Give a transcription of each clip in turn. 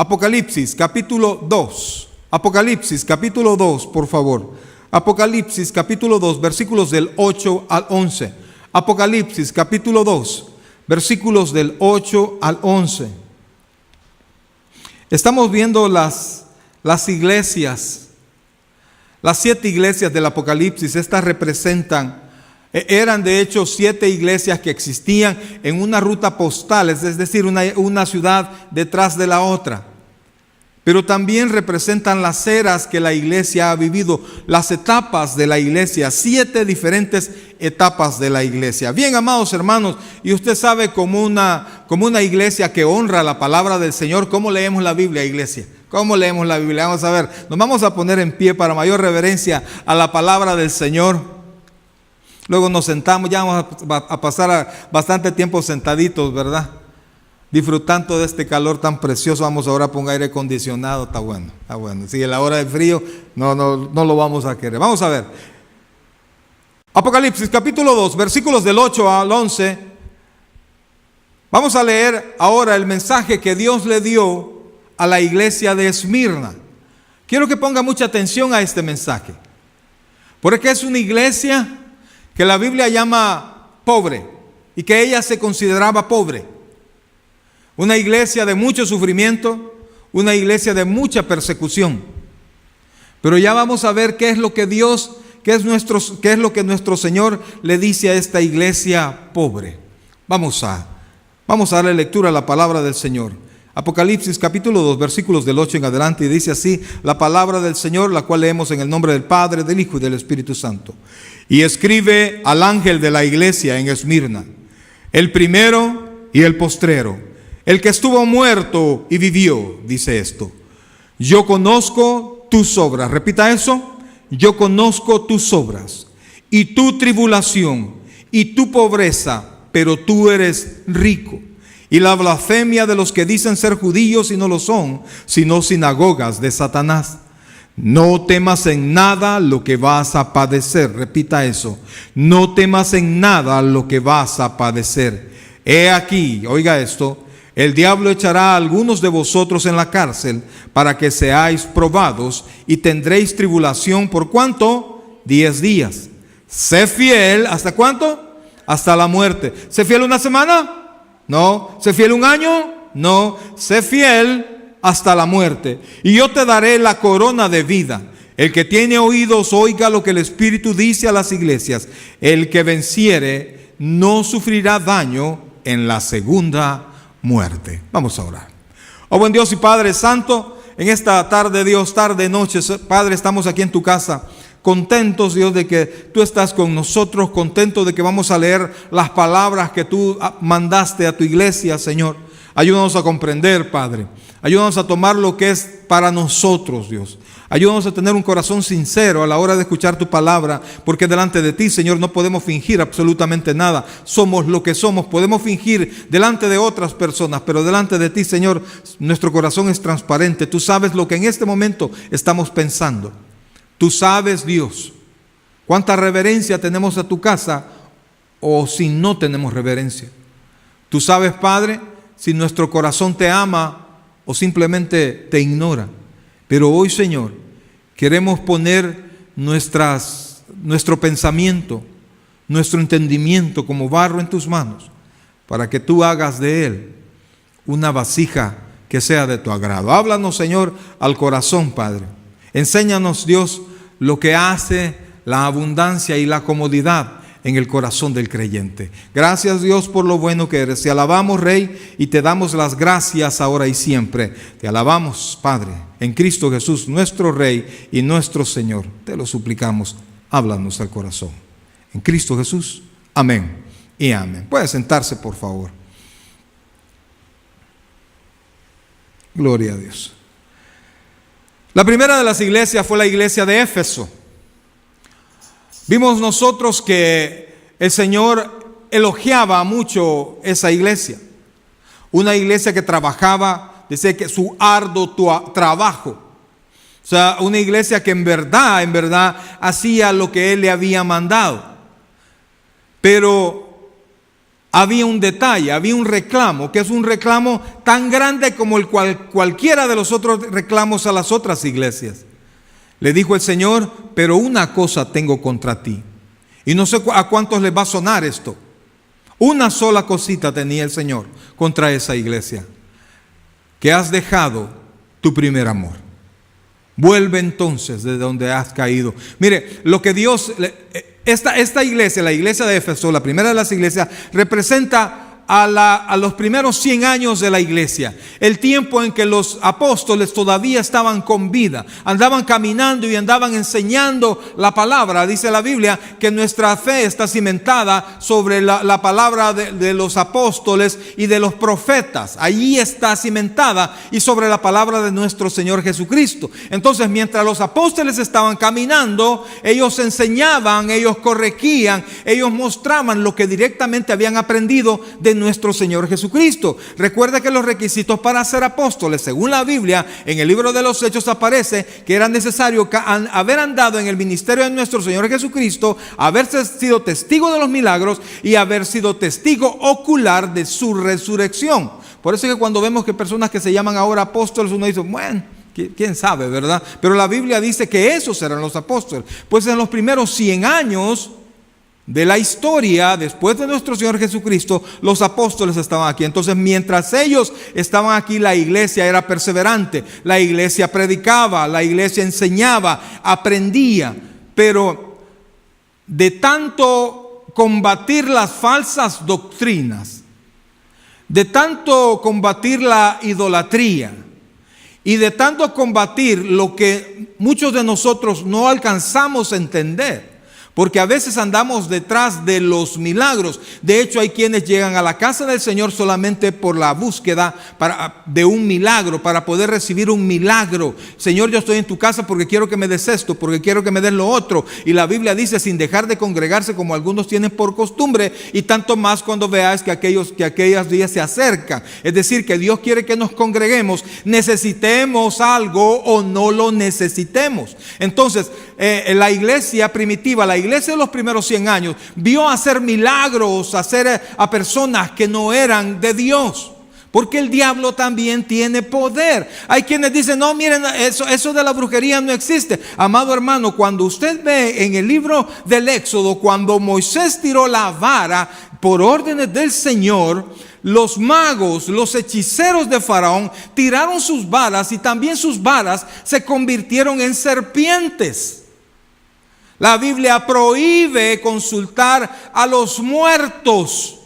Apocalipsis capítulo 2. Apocalipsis capítulo 2, por favor. Apocalipsis capítulo 2, versículos del 8 al 11. Apocalipsis capítulo 2, versículos del 8 al 11. Estamos viendo las iglesias, las 7 iglesias del Apocalipsis. Estas eran de hecho 7 iglesias que existían en una ruta postal, es decir, una ciudad detrás de la otra. Pero también representan las eras que la iglesia ha vivido, las etapas de la iglesia, 7 diferentes etapas de la iglesia. Bien, amados hermanos, y usted sabe, como una iglesia que honra la palabra del Señor, ¿cómo leemos la Biblia, iglesia? ¿Cómo leemos la Biblia? Vamos a ver, nos vamos a poner en pie para mayor reverencia a la palabra del Señor. Luego nos sentamos, ya vamos a pasar bastante tiempo sentaditos, ¿verdad? Disfrutando de este calor tan precioso. Vamos ahora a poner aire acondicionado, está bueno. Si a la hora del frío no lo vamos a querer. Vamos a ver. Apocalipsis capítulo 2, versículos del 8 al 11. Vamos a leer ahora el mensaje que Dios le dio a la iglesia de Esmirna. Quiero que ponga mucha atención a este mensaje, porque es una iglesia que la Biblia llama pobre y que ella se consideraba pobre. Una iglesia de mucho sufrimiento, una iglesia de mucha persecución. Pero ya vamos a ver qué es lo que nuestro Señor le dice a esta iglesia pobre. Vamos a darle lectura a la palabra del Señor. Apocalipsis capítulo 2, versículos del 8 en adelante, y dice así la palabra del Señor, la cual leemos en el nombre del Padre, del Hijo y del Espíritu Santo. Y escribe al ángel de la iglesia en Esmirna, el primero y el postrero, el que estuvo muerto y vivió, dice esto: yo conozco tus obras. Repita eso: yo conozco tus obras y tu tribulación y tu pobreza, pero tú eres rico, y la blasfemia de los que dicen ser judíos y no lo son, sino sinagogas de Satanás. No temas en nada lo que vas a padecer. Repita eso: no temas en nada lo que vas a padecer. He aquí, oiga esto: el diablo echará a algunos de vosotros en la cárcel para que seáis probados, y tendréis tribulación. ¿Por cuánto? 10 días. Sé fiel. ¿Hasta cuánto? Hasta la muerte. ¿Sé fiel una semana? No. ¿Sé fiel un año? No. Sé fiel hasta la muerte, y yo te daré la corona de vida. El que tiene oídos, oiga lo que el Espíritu dice a las iglesias. El que venciere no sufrirá daño en la segunda muerte. Vamos a orar. Oh buen Dios y Padre Santo, en esta tarde, Dios, tarde, noche, Padre, estamos aquí en tu casa, contentos, Dios, de que tú estás con nosotros, contentos de que vamos a leer las palabras que tú mandaste a tu iglesia, Señor. Ayúdanos a comprender, Padre. Ayúdanos a tomar lo que es para nosotros, Dios. Ayúdanos a tener un corazón sincero a la hora de escuchar tu palabra, porque delante de ti, Señor, no podemos fingir absolutamente nada. Somos lo que somos. Podemos fingir delante de otras personas, pero delante de ti, Señor, nuestro corazón es transparente. Tú sabes lo que en este momento estamos pensando. Tú sabes, Dios, cuánta reverencia tenemos a tu casa o si no tenemos reverencia. Tú sabes, Padre, si nuestro corazón te ama o simplemente te ignora. Pero hoy, Señor, queremos poner nuestro pensamiento, nuestro entendimiento como barro en tus manos, para que tú hagas de él una vasija que sea de tu agrado. Háblanos, Señor, al corazón, Padre. Enséñanos, Dios, lo que hace la abundancia y la comodidad en el corazón del creyente. Gracias, Dios, por lo bueno que eres. Te alabamos, Rey, y te damos las gracias ahora y siempre. Te alabamos, Padre, en Cristo Jesús, nuestro Rey y nuestro Señor. Te lo suplicamos, háblanos al corazón. En Cristo Jesús, amén y amén. Puede sentarse, por favor. Gloria a Dios. La primera de las iglesias fue la iglesia de Éfeso. Vimos nosotros que el Señor elogiaba mucho esa iglesia. Una iglesia que trabajaba, dice que su arduo trabajo. O sea, una iglesia que en verdad hacía lo que Él le había mandado. Pero había un detalle, había un reclamo, que es un reclamo tan grande como cualquiera de los otros reclamos a las otras iglesias. Le dijo el Señor: pero una cosa tengo contra ti. Y no sé a cuántos les va a sonar esto. Una sola cosita tenía el Señor contra esa iglesia: que has dejado tu primer amor. Vuelve entonces de donde has caído. Mire, lo que Dios, esta iglesia, la iglesia de Éfeso, la primera de las iglesias, representa a los primeros 100 años de la iglesia, el tiempo en que los apóstoles todavía estaban con vida, andaban caminando y andaban enseñando la palabra. Dice la Biblia que nuestra fe está cimentada sobre la palabra de los apóstoles y de los profetas. Allí está cimentada, y sobre la palabra de nuestro Señor Jesucristo. Entonces, mientras los apóstoles estaban caminando, ellos enseñaban, ellos corregían, ellos mostraban lo que directamente habían aprendido de nuestro Señor Jesucristo. Recuerda que los requisitos para ser apóstoles, según la Biblia, en el libro de los Hechos aparece que era necesario haber andado en el ministerio de nuestro Señor Jesucristo, haber sido testigo de los milagros y haber sido testigo ocular de su resurrección. Por eso es que cuando vemos que personas que se llaman ahora apóstoles, uno dice: bueno, quién sabe, ¿verdad? Pero la Biblia dice que esos eran los apóstoles. Pues en los primeros 100 años de la historia, después de nuestro Señor Jesucristo, los apóstoles estaban aquí. Entonces, mientras ellos estaban aquí, la iglesia era perseverante, la iglesia predicaba, la iglesia enseñaba, aprendía. Pero de tanto combatir las falsas doctrinas, de tanto combatir la idolatría y de tanto combatir lo que muchos de nosotros no alcanzamos a entender, porque a veces andamos detrás de los milagros. De hecho, hay quienes llegan a la casa del Señor solamente por la búsqueda de un milagro, para poder recibir un milagro. Señor, yo estoy en tu casa porque quiero que me des esto, porque quiero que me des lo otro. Y la Biblia dice: sin dejar de congregarse, como algunos tienen por costumbre, y tanto más cuando veáis que aquellos días se acercan. Es decir, que Dios quiere que nos congreguemos, necesitemos algo o no lo necesitemos. Entonces, la iglesia primitiva, la iglesia de los primeros 100 años, vio hacer milagros, a personas que no eran de Dios. Porque el diablo también tiene poder. Hay quienes dicen: no, miren, eso de la brujería no existe. Amado hermano, cuando usted ve en el libro del Éxodo, cuando Moisés tiró la vara por órdenes del Señor, los magos, los hechiceros de Faraón tiraron sus varas, y también sus varas se convirtieron en serpientes. La Biblia prohíbe consultar a los muertos.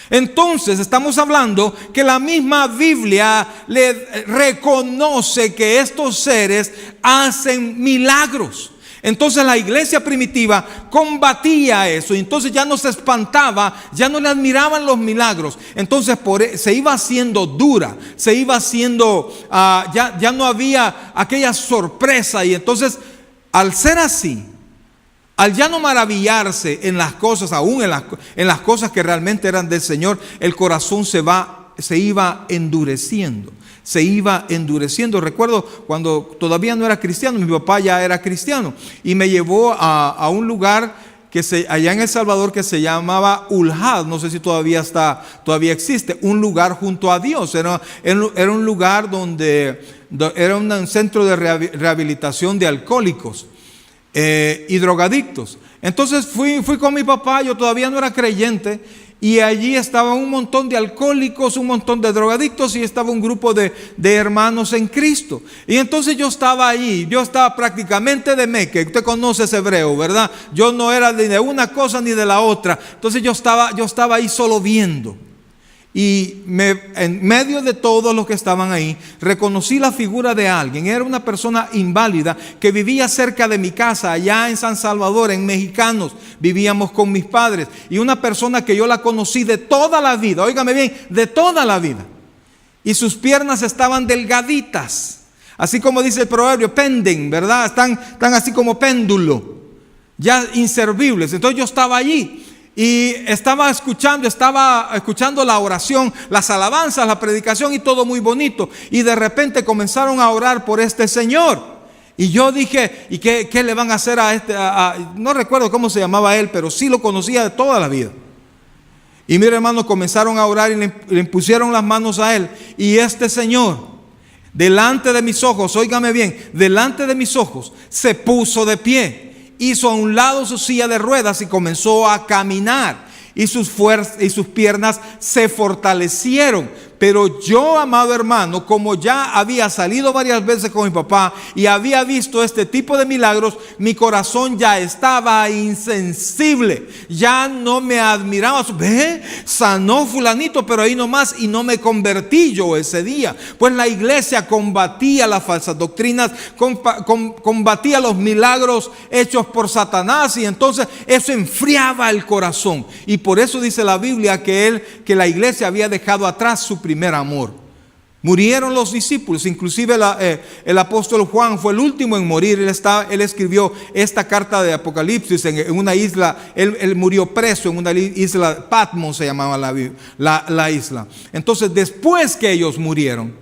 Entonces estamos hablando que la misma Biblia le reconoce que estos seres hacen milagros. Entonces la iglesia primitiva combatía eso, y entonces ya no se espantaba, ya no le admiraban los milagros. Entonces se iba haciendo dura, se iba haciendo, ya no había aquella sorpresa. Y entonces, al ser así, al ya no maravillarse en las cosas, aún en las cosas que realmente eran del Señor, el corazón se iba endureciendo. Se iba endureciendo. Recuerdo cuando todavía no era cristiano, mi papá ya era cristiano, y me llevó a un lugar allá en El Salvador, que se llamaba Uljad. No sé si todavía existe. Un lugar junto a Dios. Era un lugar donde era un centro de rehabilitación de alcohólicos y drogadictos. Entonces fui con mi papá. Yo todavía no era creyente, y allí estaba un montón de alcohólicos, un montón de drogadictos, y estaba un grupo de hermanos en Cristo. Y entonces yo estaba allí, yo estaba prácticamente de Meque. Usted conoce ese hebreo, ¿verdad? Yo no era ni de una cosa ni de la otra. Entonces yo estaba ahí solo viendo. Y en medio de todos los que estaban ahí, reconocí la figura de alguien. Era una persona inválida que vivía cerca de mi casa, allá en San Salvador, en Mexicanos. Vivíamos con mis padres. Y una persona que yo la conocí de toda la vida, óigame bien, de toda la vida. Y sus piernas estaban delgaditas, así como dice el proverbio, penden, ¿verdad? Están así como péndulo, ya inservibles. Entonces yo estaba allí. Y estaba escuchando la oración, las alabanzas, la predicación, y todo muy bonito. Y de repente comenzaron a orar por este señor. Y yo dije: ¿y qué le van a hacer a este? No recuerdo cómo se llamaba él, pero sí lo conocía de toda la vida. Y mire, hermano, comenzaron a orar y le impusieron las manos a él. Y este señor, delante de mis ojos, óigame bien, delante de mis ojos, se puso de pie, hizo a un lado su silla de ruedas y comenzó a caminar. Y sus piernas se fortalecieron. Pero yo, amado hermano, como ya había salido varias veces con mi papá y había visto este tipo de milagros, mi corazón ya estaba insensible. Ya no me admiraba. Ve, sanó fulanito, pero ahí nomás, y no me convertí yo ese día. Pues la iglesia combatía las falsas doctrinas, combatía los milagros hechos por Satanás, y entonces eso enfriaba el corazón. Y por eso dice la Biblia que la iglesia había dejado atrás su primer amor. Murieron los discípulos, inclusive el apóstol Juan fue el último en morir. Él escribió esta carta de Apocalipsis en una isla. Él murió preso en una isla, Patmos se llamaba la isla. Entonces, después que ellos murieron,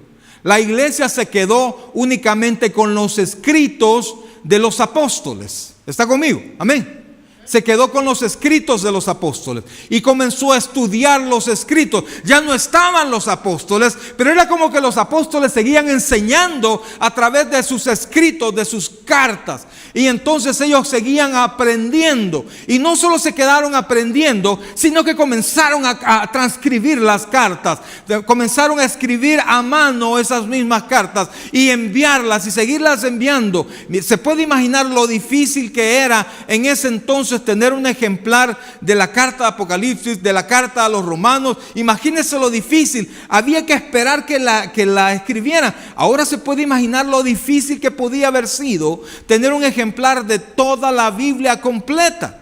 la iglesia se quedó únicamente con los escritos de los apóstoles. ¿Está conmigo? Amén. Se quedó con los escritos de los apóstoles y comenzó a estudiar los escritos. Ya no estaban los apóstoles, pero era como que los apóstoles seguían enseñando a través de sus escritos, de sus cartas. Y entonces ellos seguían aprendiendo. Y no solo se quedaron aprendiendo, sino que comenzaron a transcribir las cartas. Comenzaron a escribir a mano esas mismas cartas y enviarlas y seguirlas enviando. Se puede imaginar lo difícil que era en ese entonces tener un ejemplar de la carta de Apocalipsis, de la carta a los romanos. Imagínense lo difícil. Había que esperar que la escribieran. Ahora se puede imaginar lo difícil que podía haber sido tener un ejemplar de toda la Biblia completa.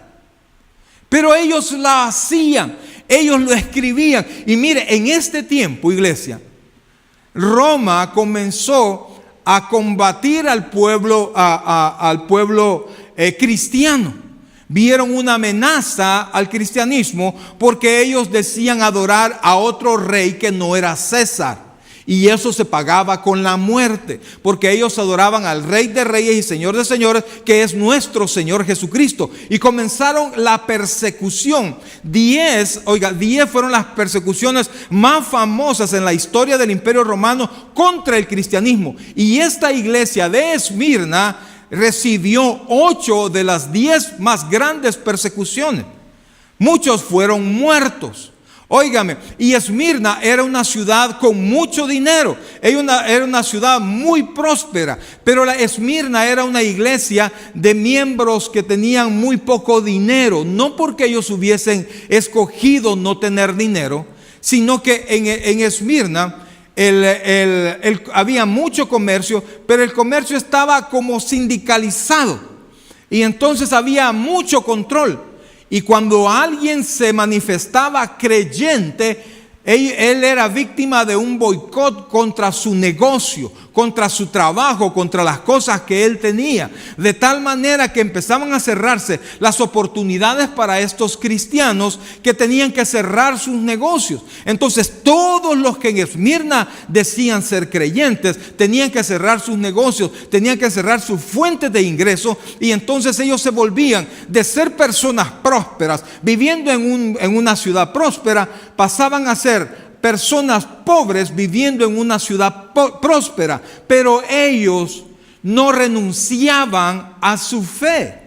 Pero ellos la hacían, ellos lo escribían. Y mire, en este tiempo, iglesia, Roma comenzó a combatir al pueblo, al pueblo cristiano. Vieron una amenaza al cristianismo porque ellos decían adorar a otro rey que no era César. Y eso se pagaba con la muerte, porque ellos adoraban al Rey de Reyes y Señor de Señores, que es nuestro Señor Jesucristo. Y comenzaron la persecución. 10 fueron las persecuciones más famosas en la historia del Imperio Romano contra el cristianismo. Y esta iglesia de Esmirna recibió 8 de las 10 más grandes persecuciones. Muchos fueron muertos. Óigame, y Esmirna era una ciudad con mucho dinero, era una ciudad muy próspera, pero la Esmirna era una iglesia de miembros que tenían muy poco dinero, no porque ellos hubiesen escogido no tener dinero, sino que en Esmirna había mucho comercio, pero el comercio estaba como sindicalizado, y entonces había mucho control. Y cuando alguien se manifestaba creyente, él era víctima de un boicot contra su negocio, contra su trabajo, contra las cosas que él tenía. De tal manera que empezaban a cerrarse las oportunidades para estos cristianos que tenían que cerrar sus negocios. Entonces todos los que en Esmirna decían ser creyentes tenían que cerrar sus negocios, tenían que cerrar sus fuentes de ingreso. Y entonces ellos se volvían de ser personas prósperas, viviendo en una ciudad próspera, pasaban a ser personas pobres viviendo en una ciudad próspera, pero ellos no renunciaban a su fe.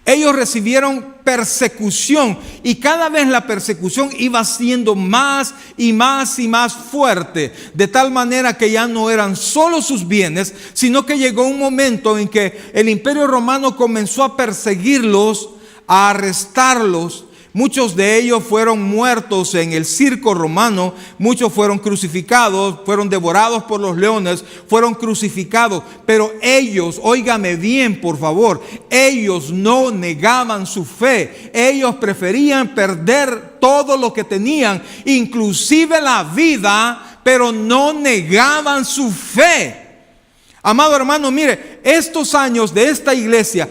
Ellos recibieron persecución y cada vez la persecución iba siendo más y más y más fuerte, de tal manera que ya no eran solo sus bienes, sino que llegó un momento en que el Imperio Romano comenzó a perseguirlos, a arrestarlos. Muchos de ellos fueron muertos en el circo romano, muchos fueron crucificados, fueron devorados por los leones, fueron crucificados. Pero ellos, óigame bien por favor, ellos no negaban su fe. Ellos preferían perder todo lo que tenían, inclusive la vida, pero no negaban su fe. Amado hermano, mire, estos años de esta iglesia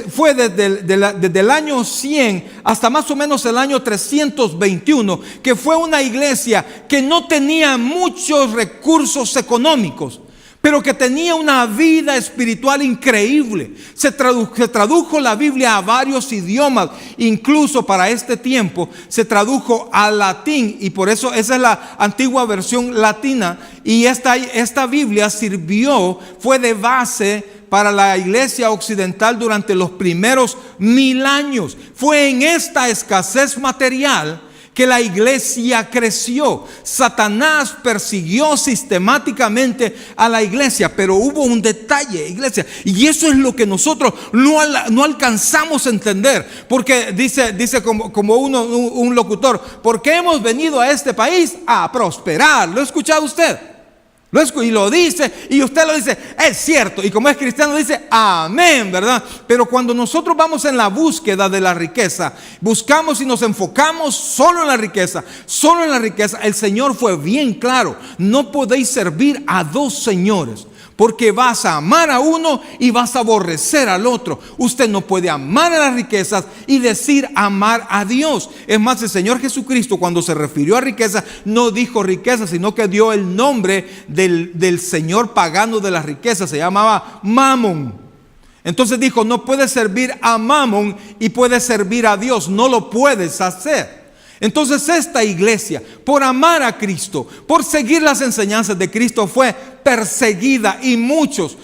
fue desde el año 100 hasta más o menos el año 321, que fue una iglesia que no tenía muchos recursos económicos, pero que tenía una vida espiritual increíble. Se tradujo la Biblia a varios idiomas, incluso para este tiempo se tradujo al latín, y por eso esa es la antigua versión latina. Y esta Biblia fue de base para la iglesia occidental durante los primeros 1000 años. Fue en esta escasez material que la iglesia creció. Satanás persiguió sistemáticamente a la iglesia, pero hubo un detalle, iglesia, y eso es lo que nosotros no alcanzamos a entender, porque dice como un locutor: ¿por qué hemos venido a este país? A prosperar. ¿Lo ha escuchado usted? Y lo dice, y usted lo dice, es cierto, y como es cristiano dice amén, ¿verdad? Pero cuando nosotros vamos en la búsqueda de la riqueza, buscamos y nos enfocamos solo en la riqueza, el Señor fue bien claro: no podéis servir a dos señores, porque vas a amar a uno y vas a aborrecer al otro. Usted no puede amar a las riquezas y decir amar a Dios. Es más, el Señor Jesucristo, cuando se refirió a riqueza, no dijo riqueza, sino que dio el nombre del señor pagano de las riquezas. Se llamaba Mamón. Entonces dijo: no puedes servir a Mamón y puedes servir a Dios. No lo puedes hacer. Entonces esta iglesia, por amar a Cristo, por seguir las enseñanzas de Cristo, fue perseguida, y muchos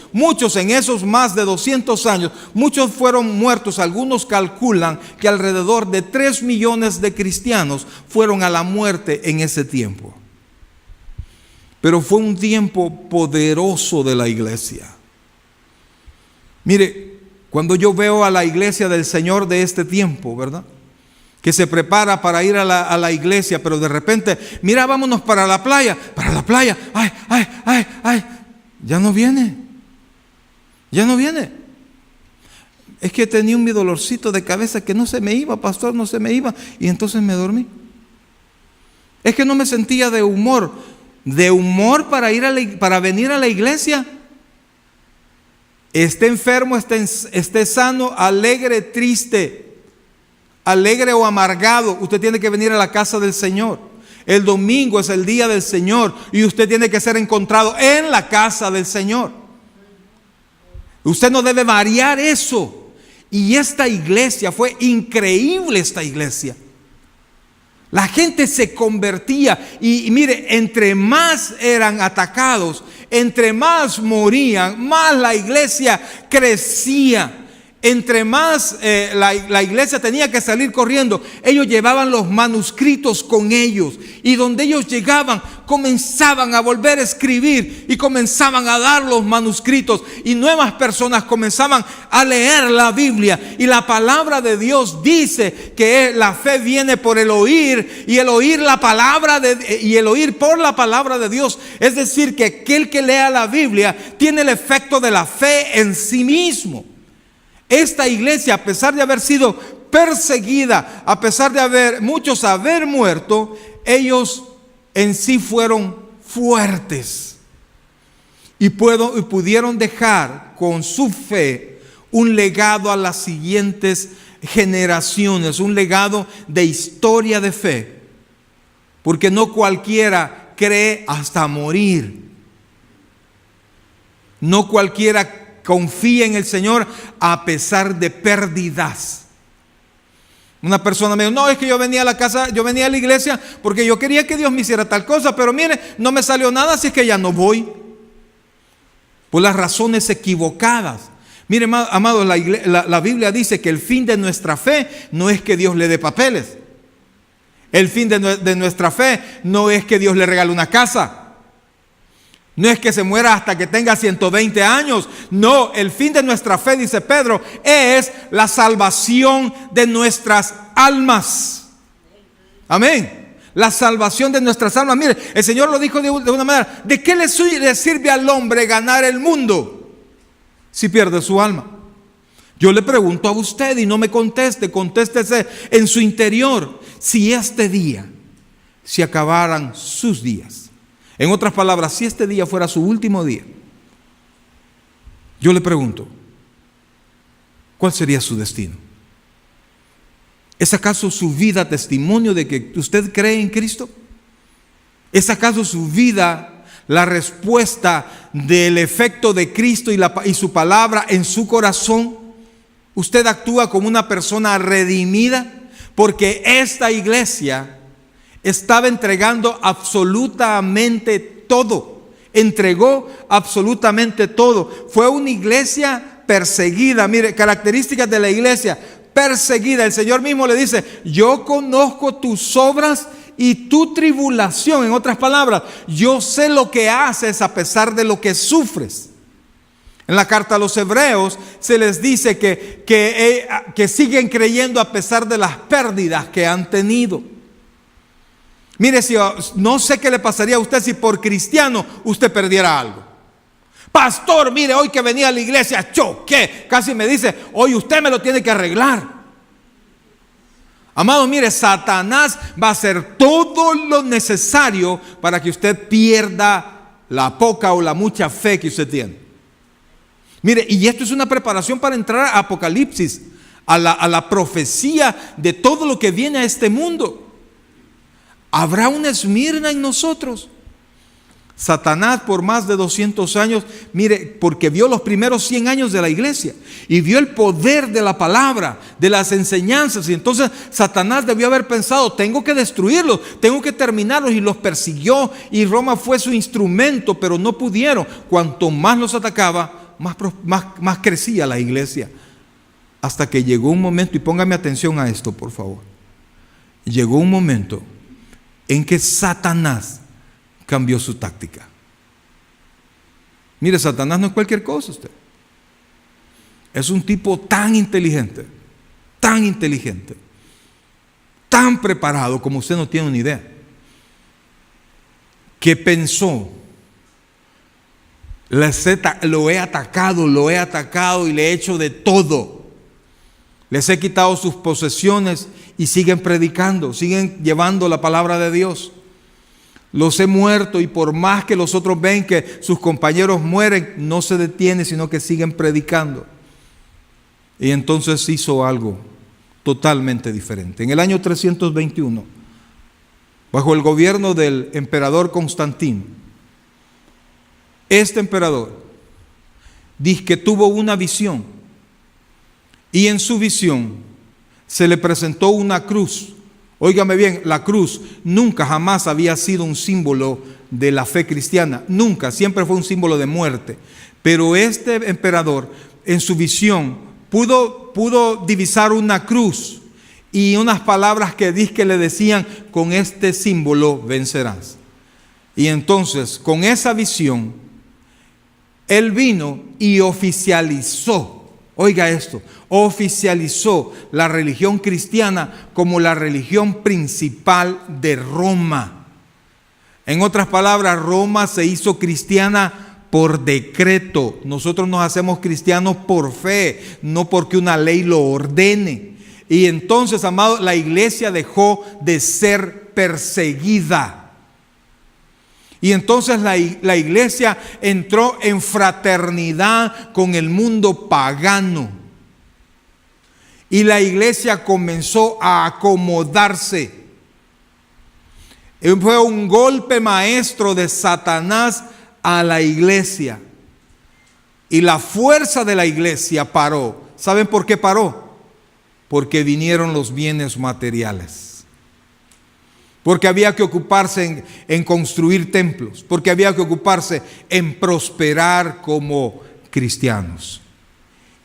en esos más de 200 años, muchos fueron muertos. Algunos calculan que alrededor de 3 millones de cristianos fueron a la muerte en ese tiempo. Pero fue un tiempo poderoso de la iglesia. Mire, cuando yo veo a la iglesia del Señor de este tiempo, ¿verdad?, que se prepara para ir a la iglesia, pero de repente, mira, vámonos para la playa, ay, ya no viene. Es que tenía un dolorcito de cabeza que no se me iba, pastor, no se me iba, y entonces me dormí. Es que no me sentía de humor para venir a la iglesia. Esté enfermo, esté sano, alegre, triste, alegre o amargado, usted tiene que venir a la casa del Señor. El domingo es el día del Señor y usted tiene que ser encontrado en la casa del Señor. Usted no debe variar eso. Y esta iglesia fue increíble, esta iglesia. La gente se convertía y mire, entre más eran atacados, entre más morían, más la iglesia crecía. Entre más la iglesia tenía que salir corriendo, ellos llevaban los manuscritos con ellos, y donde ellos llegaban comenzaban a volver a escribir y comenzaban a dar los manuscritos, y nuevas personas comenzaban a leer la Biblia. Y la palabra de Dios dice que la fe viene por el oír, y el oír por la palabra de Dios. Es decir, que aquel que lea la Biblia tiene el efecto de la fe en sí mismo. Esta iglesia, a pesar de haber sido perseguida, a pesar de muchos haber muerto, ellos en sí fueron fuertes y pudieron dejar con su fe un legado a las siguientes generaciones, un legado de historia de fe, porque no cualquiera cree hasta morir. No cualquiera confía en el Señor a pesar de pérdidas. Una persona me dijo: no, es que yo venía a la iglesia porque yo quería que Dios me hiciera tal cosa, pero mire, no me salió nada, así es que ya no voy. Por las razones equivocadas. Mire, amados, la Biblia dice que el fin de nuestra fe no es que Dios le dé papeles. El fin de nuestra fe no es que Dios le regale una casa. No es que se muera hasta que tenga 120 años. No, el fin de nuestra fe, dice Pedro, es la salvación de nuestras almas. Amén. La salvación de nuestras almas. Mire, el Señor lo dijo de una manera: ¿de qué le sirve al hombre ganar el mundo si pierde su alma? Yo le pregunto a usted y no me conteste, contéstese en su interior. Si este día se acabaran sus días, en otras palabras, si este día fuera su último día, yo le pregunto, ¿cuál sería su destino? ¿Es acaso su vida testimonio de que usted cree en Cristo? ¿Es acaso su vida la respuesta del efecto de Cristo y su palabra en su corazón, usted actúa como una persona redimida, porque esta iglesia estaba entregando absolutamente todo. Entregó absolutamente todo. Fue una iglesia perseguida. Mire, características de la iglesia perseguida. El Señor mismo le dice: yo conozco tus obras y tu tribulación. En otras palabras, yo sé lo que haces a pesar de lo que sufres. En la carta a los Hebreos se les dice que siguen creyendo a pesar de las pérdidas que han tenido. Mire, no sé qué le pasaría a usted si por cristiano usted perdiera algo. Pastor, mire, hoy que venía a la iglesia choqué. Casi me dice: hoy usted me lo tiene que arreglar. Amado, mire, Satanás va a hacer todo lo necesario para que usted pierda la poca o la mucha fe que usted tiene. Mire, y esto es una preparación para entrar a Apocalipsis, a la profecía de todo lo que viene a este mundo. Habrá una Esmirna en nosotros. Satanás por más de 200 años, mire, porque vio los primeros 100 años de la iglesia y vio el poder de la palabra, de las enseñanzas, y entonces Satanás debió haber pensado: tengo que destruirlos, tengo que terminarlos, y los persiguió, y Roma fue su instrumento, pero no pudieron. Cuanto más los atacaba, más crecía la iglesia, hasta que llegó un momento, y póngame atención a esto por favor, llegó un momento en que Satanás cambió su táctica. Mire, Satanás no es cualquier cosa usted. Es un tipo tan inteligente, tan preparado como usted no tiene una idea, que pensó: lo he atacado y le he hecho de todo. Les he quitado sus posesiones y siguen predicando, siguen llevando la palabra de Dios. Los he muerto, y por más que los otros ven que sus compañeros mueren, no se detiene, sino que siguen predicando. Y entonces hizo algo totalmente diferente. En el año 321, bajo el gobierno del emperador Constantino, este emperador dice que tuvo una visión, y en su visión se le presentó una cruz. Óigame bien, la cruz nunca jamás había sido un símbolo de la fe cristiana, nunca, siempre fue un símbolo de muerte. Pero este emperador en su visión pudo divisar una cruz y unas palabras que le decían: con este símbolo vencerás. Y entonces, con esa visión, él vino y oficializó, oiga esto, oficializó la religión cristiana como la religión principal de Roma. En otras palabras, Roma se hizo cristiana por decreto. Nosotros nos hacemos cristianos por fe, no porque una ley lo ordene. Y entonces, amado, la iglesia dejó de ser perseguida. Y entonces la iglesia entró en fraternidad con el mundo pagano. Y la iglesia comenzó a acomodarse. Fue un golpe maestro de Satanás a la iglesia. Y la fuerza de la iglesia paró. ¿Saben por qué paró? Porque vinieron los bienes materiales. Porque había que ocuparse en construir templos, porque había que ocuparse en prosperar como cristianos.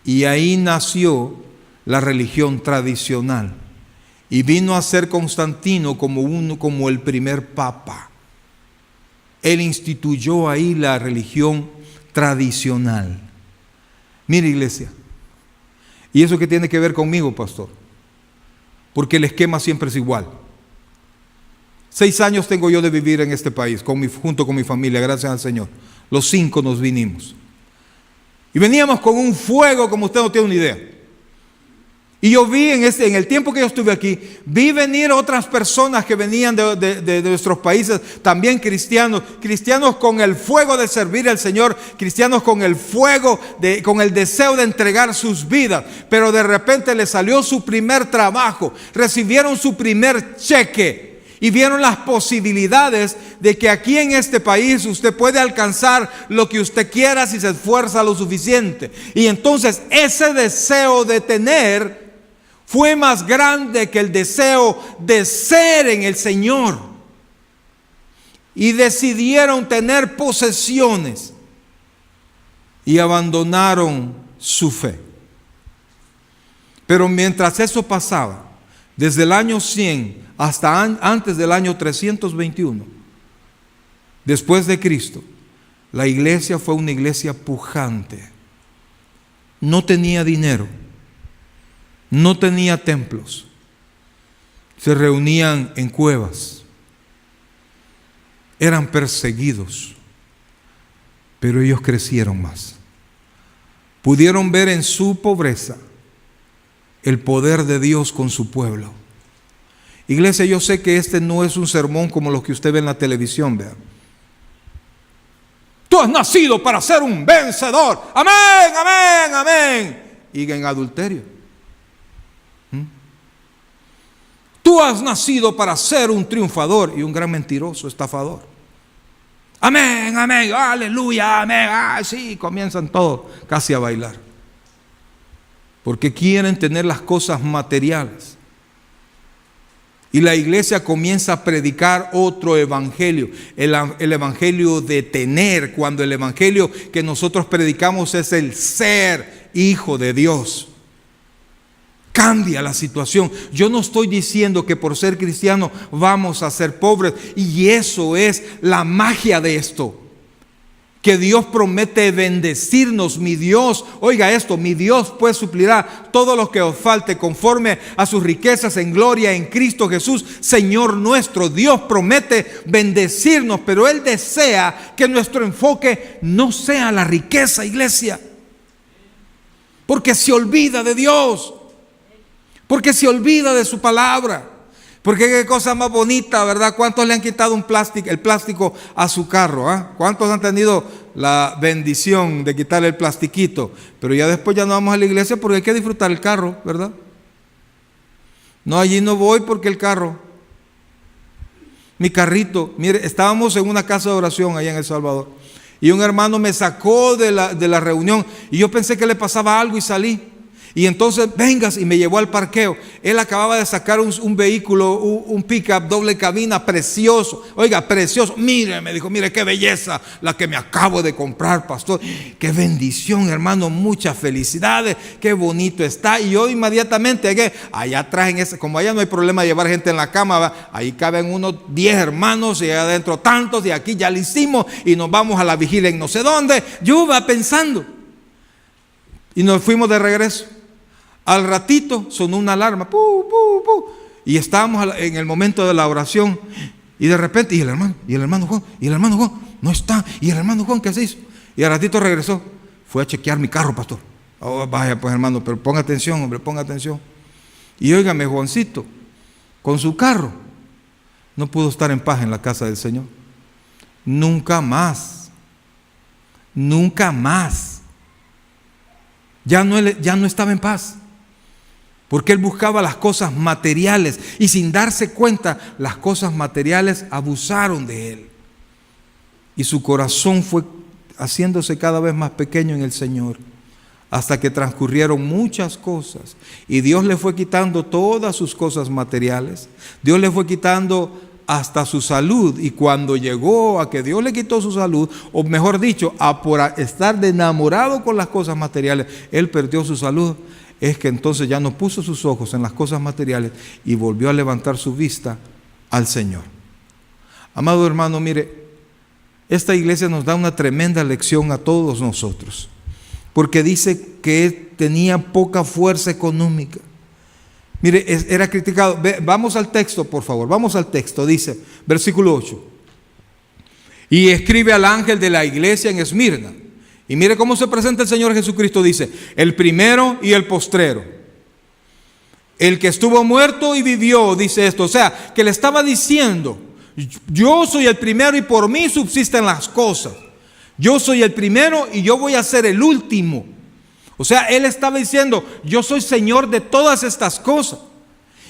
Y ahí nació la religión tradicional. Y vino a ser Constantino como el primer papa. Él instituyó ahí la religión tradicional. Mire, iglesia, ¿y eso qué tiene que ver conmigo, pastor? Porque el esquema siempre es igual. 6 años tengo yo de vivir en este país, junto con mi familia, gracias al Señor. Los 5 nos vinimos. Y veníamos con un fuego como usted no tiene una idea. Y yo vi en el tiempo que yo estuve aquí, vi venir otras personas que venían de nuestros países, también cristianos con el fuego de servir al Señor, cristianos con el fuego, con el deseo de entregar sus vidas. Pero de repente les salió su primer trabajo, recibieron su primer cheque. y vieron las posibilidades de que aquí en este país usted puede alcanzar lo que usted quiera si se esfuerza lo suficiente. Y entonces ese deseo de tener fue más grande que el deseo de ser en el Señor. Y decidieron tener posesiones y abandonaron su fe. Pero mientras eso pasaba, desde el año 100 hasta antes del año 321, después de Cristo, la iglesia fue una iglesia pujante. No tenía dinero, no tenía templos, se reunían en cuevas, eran perseguidos, pero ellos crecieron más. Pudieron ver en su pobreza el poder de Dios con su pueblo. Iglesia, yo sé que este no es un sermón como los que usted ve en la televisión, vea. Tú has nacido para ser un vencedor. Amén, amén, amén. Y en adulterio. Tú has nacido para ser un triunfador y un gran mentiroso, estafador. Amén, amén, aleluya, amén. Sí, comienzan todos casi a bailar. Porque quieren tener las cosas materiales. Y la iglesia comienza a predicar otro evangelio, el evangelio de tener, cuando el evangelio que nosotros predicamos es el ser hijo de Dios. Cambia la situación. Yo no estoy diciendo que por ser cristiano vamos a ser pobres, y eso es la magia de esto. Que Dios promete bendecirnos, mi Dios, oiga esto, mi Dios pues suplirá todo lo que os falte conforme a sus riquezas en gloria en Cristo Jesús, Señor nuestro. Dios promete bendecirnos, pero Él desea que nuestro enfoque no sea la riqueza, iglesia, porque se olvida de Dios, porque se olvida de su palabra. Porque qué cosa más bonita, ¿verdad? ¿Cuántos le han quitado el plástico a su carro? ¿Ah? ¿Cuántos han tenido la bendición de quitarle el plastiquito? Pero ya después ya no vamos a la iglesia porque hay que disfrutar el carro, ¿verdad? No, allí no voy porque el carro, mi carrito, mire, estábamos en una casa de oración allá en El Salvador y un hermano me sacó de la reunión y yo pensé que le pasaba algo y salí. Y entonces vengas y me llevó al parqueo. Él acababa de sacar un vehículo, un pickup doble cabina precioso. Oiga, precioso. Mire, me dijo, mire qué belleza la que me acabo de comprar, pastor. Qué bendición, hermano, muchas felicidades. Qué bonito está. Y yo inmediatamente llegué. Allá atrás, como allá no hay problema de llevar gente en la cama, ¿va? Ahí caben unos 10 hermanos y allá adentro tantos. Y aquí ya lo hicimos y nos vamos a la vigilia en no sé dónde. Yo iba pensando. Y nos fuimos de regreso. Al ratito sonó una alarma, ¡pu, pu, pu! Y estábamos en el momento de la oración. Y de repente, y el hermano Juan, no está. Y el hermano Juan, ¿qué se hizo? Y al ratito regresó. Fue a chequear mi carro, pastor. Oh, vaya pues, hermano, pero ponga atención, hombre, ponga atención. Y óigame, Juancito, con su carro, no pudo estar en paz en la casa del Señor. Nunca más. Nunca más. Ya no estaba en paz. Porque él buscaba las cosas materiales y sin darse cuenta, las cosas materiales abusaron de él. Y su corazón fue haciéndose cada vez más pequeño en el Señor, hasta que transcurrieron muchas cosas. Y Dios le fue quitando todas sus cosas materiales. Dios le fue quitando hasta su salud. Y cuando llegó a que Dios le quitó su salud, o mejor dicho, por estar de enamorado con las cosas materiales, él perdió su salud. Es que entonces ya no puso sus ojos en las cosas materiales y volvió a levantar su vista al Señor. Amado hermano, mire, esta iglesia nos da una tremenda lección a todos nosotros, porque dice que tenía poca fuerza económica. Mire, era criticado. Vamos al texto, por favor, vamos al texto. Dice, versículo 8. Y escribe al ángel de la iglesia en Esmirna. Y mire cómo se presenta el Señor Jesucristo. Dice, el primero y el postrero, el que estuvo muerto y vivió, dice esto. O sea, que le estaba diciendo, yo soy el primero y por mí subsisten las cosas. Yo soy el primero y yo voy a ser el último. O sea, él estaba diciendo, yo soy Señor de todas estas cosas.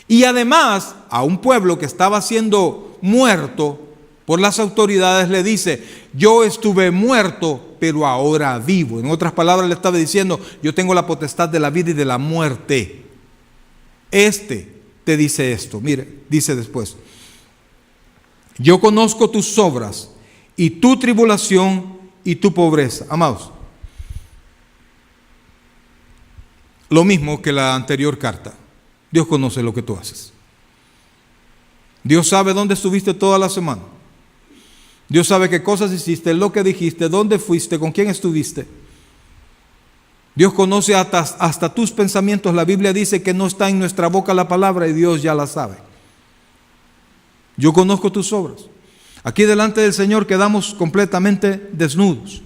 Y además, a un pueblo que estaba siendo muerto por las autoridades le dice: yo estuve muerto, pero ahora vivo. En otras palabras, le estaba diciendo: yo tengo la potestad de la vida y de la muerte. Te dice esto. Mire, dice después: yo conozco tus obras y tu tribulación y tu pobreza. Amados, lo mismo que la anterior carta. Dios conoce lo que tú haces. Dios sabe dónde estuviste toda la semana. Dios sabe qué cosas hiciste, lo que dijiste, dónde fuiste, con quién estuviste. Dios conoce hasta tus pensamientos. La Biblia dice que no está en nuestra boca la palabra y Dios ya la sabe. Yo conozco tus obras. Aquí delante del Señor quedamos completamente desnudos.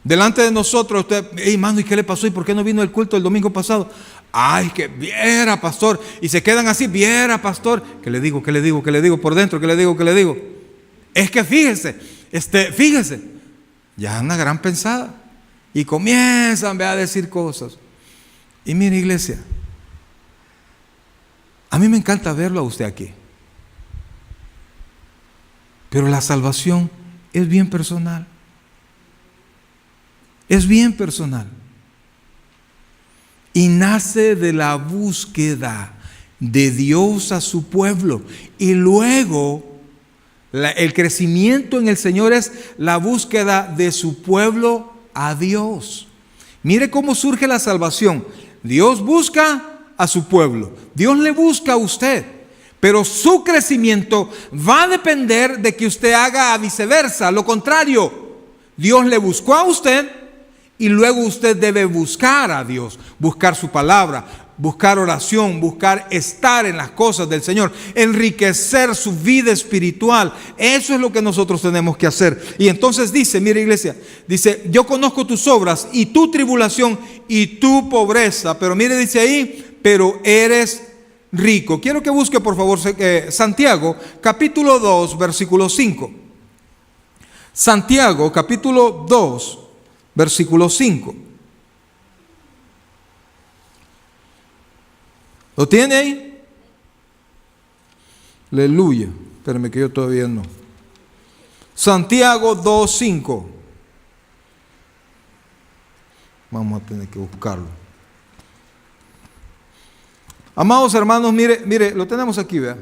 Delante de nosotros, usted: hey, mano, ¿y qué le pasó? ¿Y por qué no vino el culto el domingo pasado? Ay, que viera, pastor. Y se quedan así: viera, pastor. ¿Qué le digo? ¿Qué le digo? ¿Qué le digo por dentro? ¿Qué le digo? ¿Qué le digo? Es que fíjese, ya una gran pensada. Y comienzan a decir cosas. Y mire, iglesia, a mí me encanta verlo a usted aquí. Pero la salvación es bien personal. Es bien personal. Y nace de la búsqueda de Dios a su pueblo. Y luego el crecimiento en el Señor es la búsqueda de su pueblo a Dios. Mire cómo surge la salvación. Dios busca a su pueblo. Dios le busca a usted. Pero su crecimiento va a depender de que usted haga viceversa. Lo contrario, Dios le buscó a usted y luego usted debe buscar a Dios. Buscar su palabra, buscar oración, buscar estar en las cosas del Señor, enriquecer su vida espiritual. Eso es lo que nosotros tenemos que hacer. Y entonces dice, mire, iglesia, dice: yo conozco tus obras y tu tribulación y tu pobreza. Pero mire, dice ahí: pero eres rico. Quiero que busque, por favor, Santiago capítulo 2 versículo 5. Santiago capítulo 2 versículo 5. ¿Lo tiene ahí? Aleluya. Espérame que yo todavía no. Santiago 2:5. Vamos a tener que buscarlo. Amados hermanos, mire, lo tenemos aquí, vea.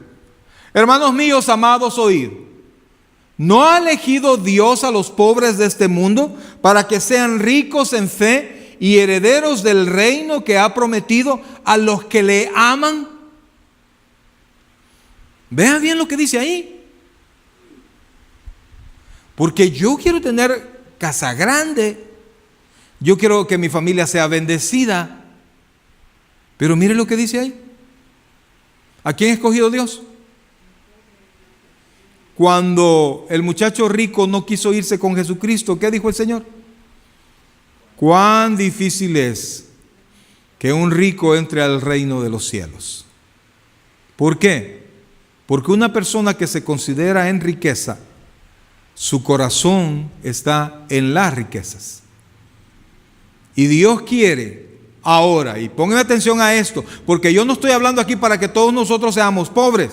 Hermanos míos, amados, oíd. ¿No ha elegido Dios a los pobres de este mundo para que sean ricos en fe y herederos del reino que ha prometido a los que le aman? Vea bien lo que dice ahí. Porque yo quiero tener casa grande, yo quiero que mi familia sea bendecida. Pero mire lo que dice ahí. ¿A quién ha escogido Dios? Cuando el muchacho rico no quiso irse con Jesucristo, ¿qué dijo el Señor? Cuán difícil es que un rico entre al reino de los cielos. ¿Por qué? Porque una persona que se considera en riqueza, su corazón está en las riquezas. Y Dios quiere ahora, y pongan atención a esto, porque yo no estoy hablando aquí para que todos nosotros seamos pobres.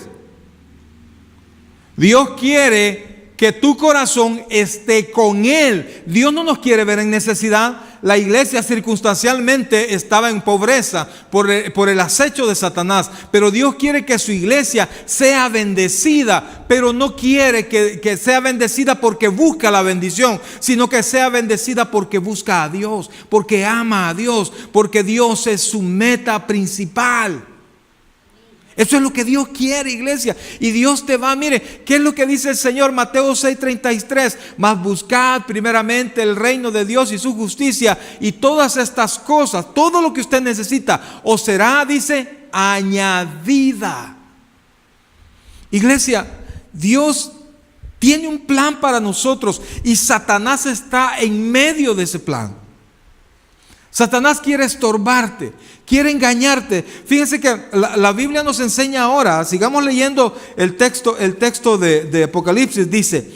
Dios quiere que tu corazón esté con Él. Dios no nos quiere ver en necesidad. La iglesia circunstancialmente estaba en pobreza por el acecho de Satanás, pero Dios quiere que su iglesia sea bendecida, pero no quiere que sea bendecida porque busca la bendición, sino que sea bendecida porque busca a Dios, porque ama a Dios, porque Dios es su meta principal. Eso es lo que Dios quiere, iglesia. Y Dios te va, mire, ¿qué es lo que dice el Señor? Mateo 6:33. Mas buscad primeramente el reino de Dios y su justicia, y todas estas cosas, todo lo que usted necesita, os será, dice, añadida. Iglesia, Dios tiene un plan para nosotros y Satanás está en medio de ese plan. Satanás quiere estorbarte, quiere engañarte. Fíjense que la Biblia nos enseña ahora, sigamos leyendo el texto de Apocalipsis, dice: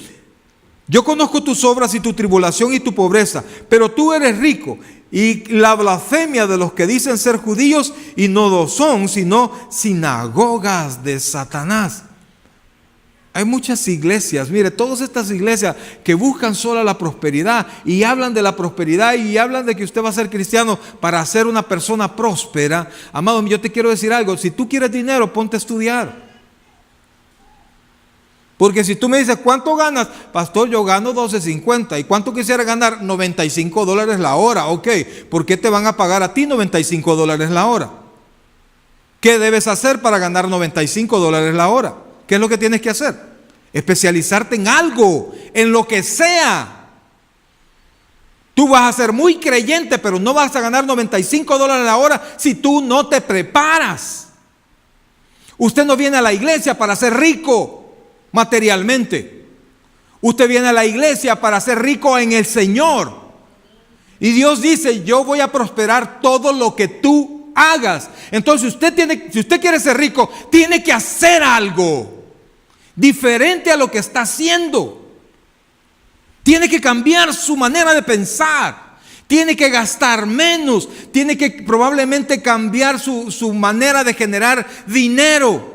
Yo conozco tus obras y tu tribulación y tu pobreza, pero tú eres rico. Y la blasfemia de los que dicen ser judíos y no lo son, sino sinagogas de Satanás. Hay muchas iglesias, mire, todas estas iglesias que buscan solo la prosperidad y hablan de la prosperidad y hablan de que usted va a ser cristiano para ser una persona próspera. Amado, yo te quiero decir algo, si tú quieres dinero, ponte a estudiar. Porque si tú me dices, ¿cuánto ganas? Pastor, yo gano $12.50. ¿Y cuánto quisiera ganar? $95 la hora. Ok, ¿por qué te van a pagar a ti $95 la hora? ¿Qué debes hacer para ganar $95 la hora? ¿Qué es lo que tienes que hacer? Especializarte en algo, en lo que sea. Tú vas a ser muy creyente, pero no vas a ganar $95 la hora si tú no te preparas. Usted no viene a la iglesia para ser rico materialmente. Usted viene a la iglesia para ser rico en el Señor. Y Dios dice, yo voy a prosperar todo lo que tú hagas. Entonces si usted quiere ser rico, tiene que hacer algo diferente a lo que está haciendo. Tiene que cambiar su manera de pensar. Tiene que gastar menos. Tiene que probablemente cambiar su manera de generar dinero.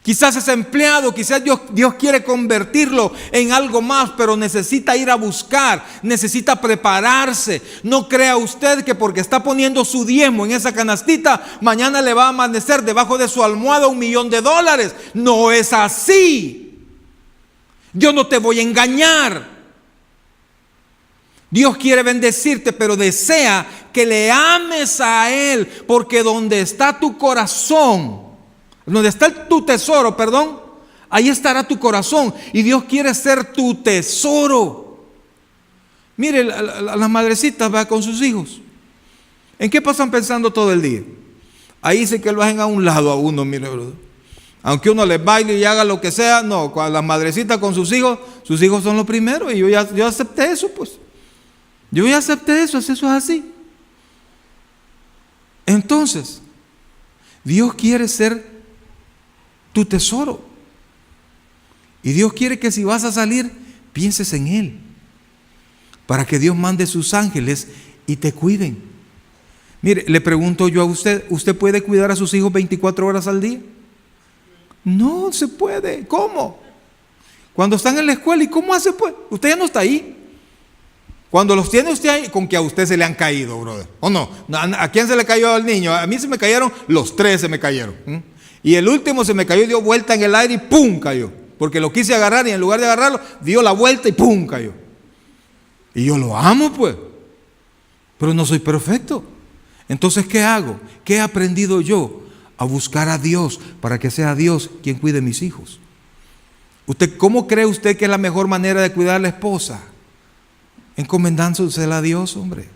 Quizás es empleado, quizás Dios quiere convertirlo en algo más, pero necesita ir a buscar, necesita prepararse. No crea usted que porque está poniendo su diezmo en esa canastita, mañana le va a amanecer debajo de su almohada $1.000.000. No es así. Yo no te voy a engañar. Dios quiere bendecirte, pero desea que le ames a Él, porque donde está tu corazón, donde está tu tesoro, ahí estará tu corazón. Y Dios quiere ser tu tesoro. Mire, las madrecitas van con sus hijos. ¿En qué pasan pensando todo el día? Ahí dice que lo bajen a un lado a uno, mire, ¿verdad? Aunque uno les baile y haga lo que sea, no, cuando las madrecitas con sus hijos son los primeros. Y yo acepté eso, pues. Yo ya acepté eso es así. Entonces, Dios quiere ser tu tesoro. Y Dios quiere que si vas a salir, pienses en Él, para que Dios mande sus ángeles y te cuiden. Mire, le pregunto yo a usted, ¿usted puede cuidar a sus hijos 24 horas al día? No se puede. ¿Cómo? Cuando están en la escuela, ¿y cómo hace pues? Usted ya no está ahí. Cuando los tiene usted ahí, con que a usted se le han caído, brother. ¿O no? ¿A quién se le cayó al niño? A mí se me cayeron, los 3 se me cayeron. Y el último se me cayó y dio vuelta en el aire y ¡pum! Cayó. Porque lo quise agarrar y en lugar de agarrarlo, dio la vuelta y ¡pum! Cayó. Y yo lo amo, pues. Pero no soy perfecto. Entonces, ¿qué hago? ¿Qué he aprendido yo? A buscar a Dios para que sea Dios quien cuide mis hijos. ¿Cómo cree usted que es la mejor manera de cuidar a la esposa? Encomendándosela a Dios, hombre.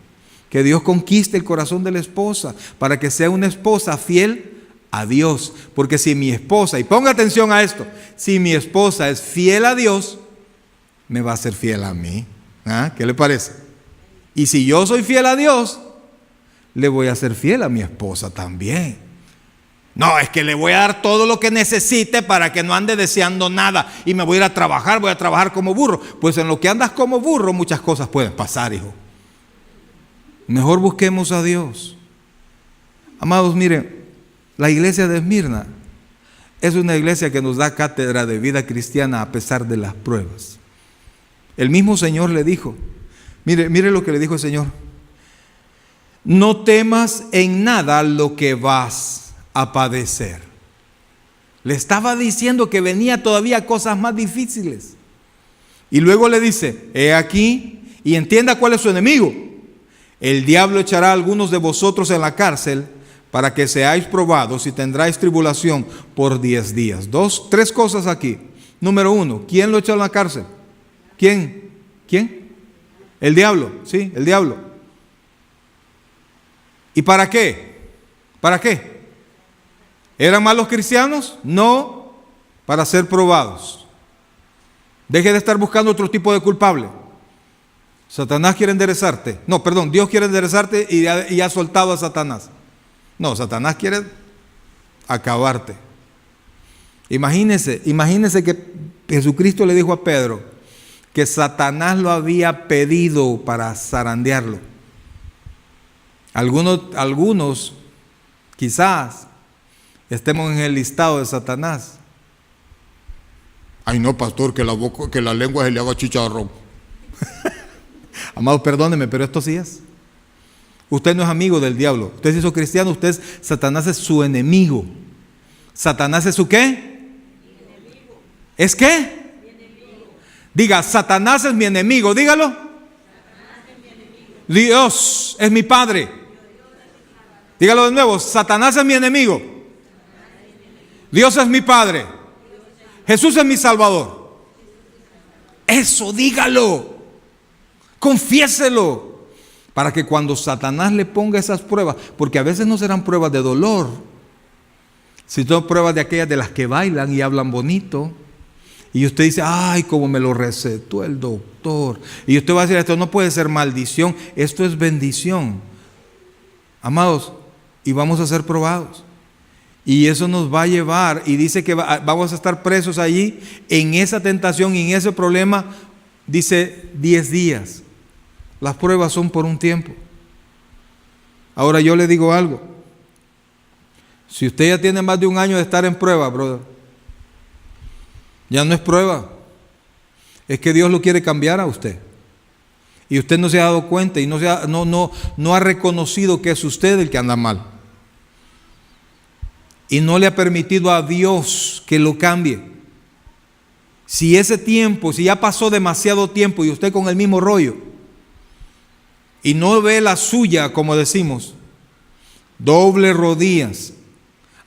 Que Dios conquiste el corazón de la esposa para que sea una esposa fiel a Dios. Porque si mi esposa, y ponga atención a esto, si mi esposa es fiel a Dios, me va a ser fiel a mí. ¿Ah? ¿Qué le parece? Y si yo soy fiel a Dios, le voy a ser fiel a mi esposa también. No, es que le voy a dar todo lo que necesite para que no ande deseando nada y me voy a ir a trabajar, voy a trabajar como burro. Pues en lo que andas como burro muchas cosas pueden pasar, hijo. Mejor busquemos a Dios. Amados, miren, la iglesia de Esmirna es una iglesia que nos da cátedra de vida cristiana a pesar de las pruebas. El mismo Señor le dijo, mire lo que le dijo el Señor: no temas en nada lo que vas a padecer. Le estaba diciendo que venía todavía cosas más difíciles. Y luego le dice, he aquí, y entienda cuál es su enemigo. El diablo echará a algunos de vosotros en la cárcel para que seáis probados y tendráis tribulación por 10 días. 3 cosas aquí. Número 1, ¿quién lo echó en la cárcel? ¿Quién? El diablo, sí, el diablo. ¿Y para qué? ¿Para qué? ¿Eran malos cristianos? No, para ser probados. Deje de estar buscando otro tipo de culpable. Satanás quiere enderezarte. No, perdón, Dios quiere enderezarte y ha soltado a Satanás. No, Satanás quiere acabarte. Imagínese que Jesucristo le dijo a Pedro que Satanás lo había pedido para zarandearlo. Algunos quizás estemos en el listado de Satanás. Ay no, pastor, que la lengua se le haga chicharrón. Amado, perdóneme, pero esto sí es. Usted no es amigo del diablo. Usted se hizo cristiano, Satanás es su enemigo. ¿Satanás es su qué? Enemigo. ¿Es qué? Mi enemigo. Diga, Satanás es mi enemigo, dígalo. Satanás es mi enemigo. Dios es mi Padre. Dígalo de nuevo, Satanás es mi enemigo. Dios es mi Padre. Jesús es mi Salvador. Eso dígalo. Confiéselo. Para que cuando Satanás le ponga esas pruebas, porque a veces no serán pruebas de dolor, sino pruebas de aquellas de las que bailan y hablan bonito. Y usted dice, ay, como me lo recetó el doctor. Y usted va a decir, esto no puede ser maldición, esto es bendición. Amados, y vamos a ser probados. Y eso nos va a llevar, y dice que vamos a estar presos allí, en esa tentación y en ese problema, dice 10 días. Las pruebas son por un tiempo. Ahora yo le digo algo. Si usted ya tiene más de un año de estar en prueba, brother, ya no es prueba. Es que Dios lo quiere cambiar a usted. Y usted no se ha dado cuenta y no ha reconocido que es usted el que anda mal. Y no le ha permitido a Dios que lo cambie. Si ese tiempo, si ya pasó demasiado tiempo y usted con el mismo rollo, y no ve la suya, como decimos, doble rodillas,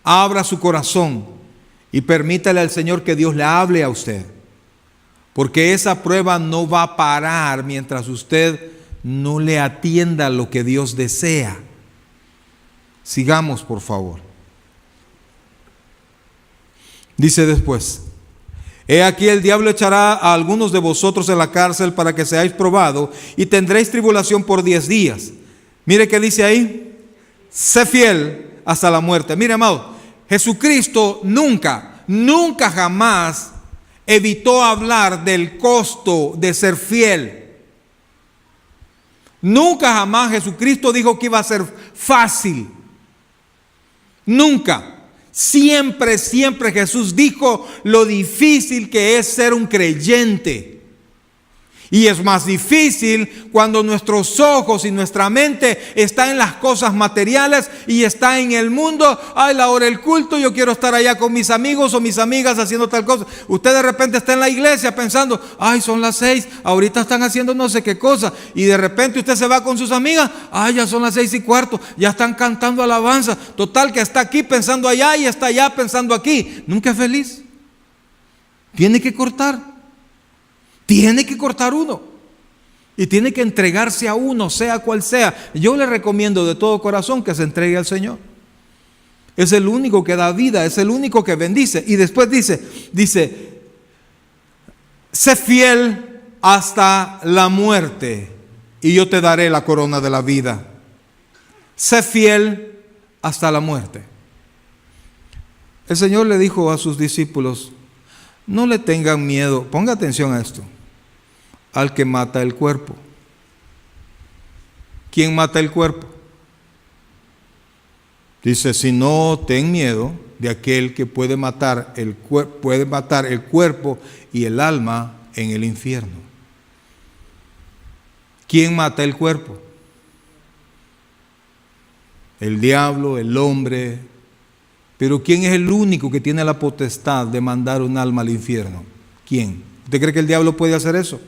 abra su corazón y permítale al Señor que Dios le hable a usted, porque esa prueba no va a parar mientras usted no le atienda a lo que Dios desea. Sigamos, por favor. Dice después: he aquí el diablo echará a algunos de vosotros en la cárcel para que seáis probados y tendréis tribulación por 10 días. Mire qué dice ahí: sé fiel hasta la muerte. Mire, amado, Jesucristo nunca jamás evitó hablar del costo de ser fiel. Nunca jamás Jesucristo dijo que iba a ser fácil. Nunca. Siempre Jesús dijo lo difícil que es ser un creyente. Y es más difícil cuando nuestros ojos y nuestra mente están en las cosas materiales y está en el mundo. Ay, la hora del culto, yo quiero estar allá con mis amigos o mis amigas haciendo tal cosa. Usted de repente está en la iglesia pensando, ay, son las 6, ahorita están haciendo no sé qué cosa. Y de repente usted se va con sus amigas, ay, ya son las 6:15, ya están cantando alabanza. Total que está aquí pensando allá y está allá pensando aquí. Nunca es feliz. Tiene que cortar. Tiene que cortar uno y tiene que entregarse a uno, sea cual sea. Yo le recomiendo de todo corazón que se entregue al Señor. Es el único que da vida, es el único que bendice. Y después dice, sé fiel hasta la muerte y yo te daré la corona de la vida. Sé fiel hasta la muerte. El Señor le dijo a sus discípulos, no le tengan miedo, ponga atención a esto, al que mata el cuerpo. ¿Quién mata el cuerpo? Dice, si no, ten miedo de aquel que puede matar el cuerpo y el alma en el infierno. ¿Quién mata el cuerpo? El diablo, el hombre. Pero ¿quién es el único que tiene la potestad de mandar un alma al infierno? ¿Quién? ¿Usted cree que el diablo puede hacer eso?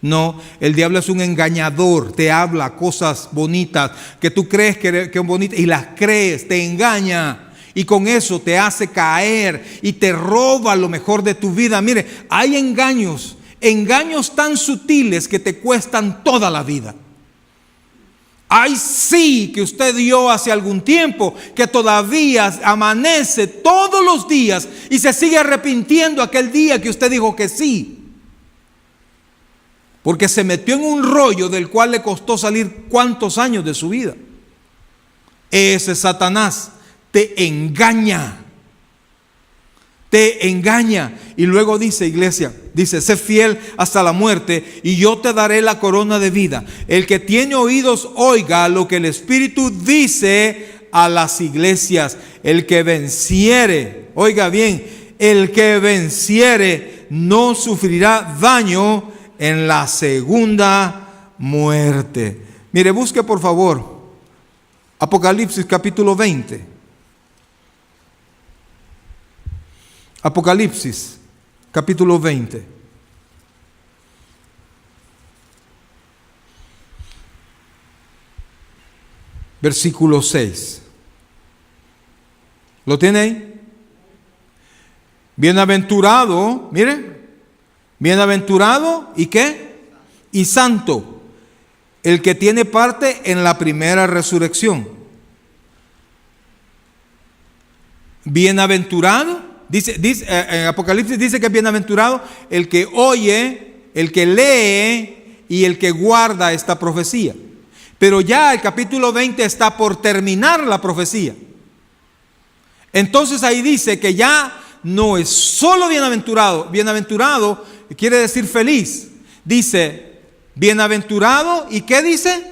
No, el diablo es un engañador, te habla cosas bonitas que tú crees que son bonitas y las crees, te engaña y con eso te hace caer y te roba lo mejor de tu vida. Mire, hay engaños tan sutiles que te cuestan toda la vida. Hay sí que usted dio hace algún tiempo que todavía amanece todos los días y se sigue arrepintiendo aquel día que usted dijo que sí. Porque se metió en un rollo del cual le costó salir cuántos años de su vida. Ese Satanás te engaña. te engaña. Y luego dice, iglesia, dice, sé fiel hasta la muerte y yo te daré la corona de vida. El que tiene oídos oiga lo que el Espíritu dice a las iglesias. El que venciere, oiga bien, el que venciere no sufrirá daño en la segunda muerte. Mire, busque por favor Apocalipsis capítulo 20. Apocalipsis capítulo 20. Versículo 6. ¿Lo tiene ahí? Bienaventurado, mire, bienaventurado y qué, y santo, el que tiene parte en la primera resurrección. Bienaventurado, dice en Apocalipsis dice que es bienaventurado el que oye, el que lee y el que guarda esta profecía. Pero ya el capítulo 20 está por terminar la profecía. Entonces ahí dice que ya no es solo bienaventurado. Bienaventurado quiere decir feliz. Dice, bienaventurado, ¿y qué dice?